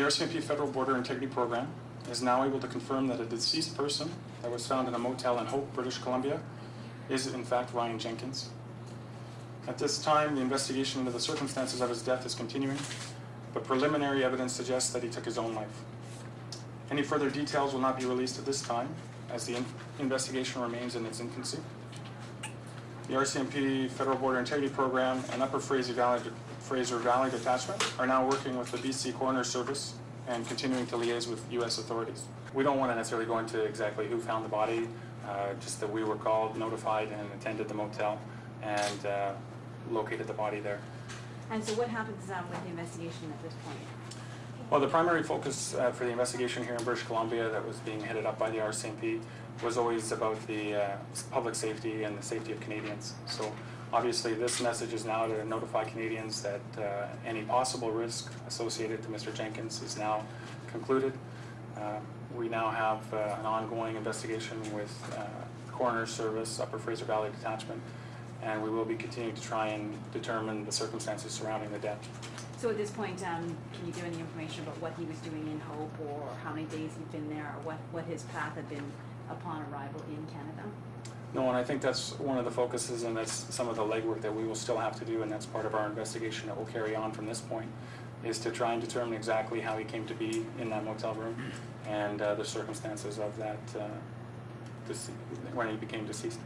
RCMP Federal Border Integrity Program is now able to confirm that a deceased person that was found in a motel in Hope, British Columbia, is in fact Ryan Jenkins. At this time, the investigation into the circumstances of his death is continuing, but preliminary evidence suggests that he took his own life. Any further details will not be released at this time, as the investigation remains in its infancy. The RCMP Federal Border Integrity Program and Upper Fraser Valley Detachment are now working with the BC Coroner Service and continuing to liaise with U.S. authorities. We don't want to necessarily go into exactly who found the body, just that we were called, notified, and attended the motel and located the body there. And so what happens with the investigation at this point? Well, the primary focus for the investigation here in British Columbia that was being headed up by the RCMP was always about the public safety and the safety of Canadians. So obviously this message is now to notify Canadians that any possible risk associated to Mr. Jenkins is now concluded. We now have an ongoing investigation with the Coroner's Service, Upper Fraser Valley Detachment, and we will be continuing to try and determine the circumstances surrounding the death. So at this point, can you give any information about what he was doing in Hope, or how many days he'd been there, or what his path had been upon arrival in Canada? No, and I think that's one of the focuses, and that's some of the legwork that we will still have to do, and that's part of our investigation that will carry on from this point, is to try and determine exactly how he came to be in that motel room and the circumstances of that when he became deceased.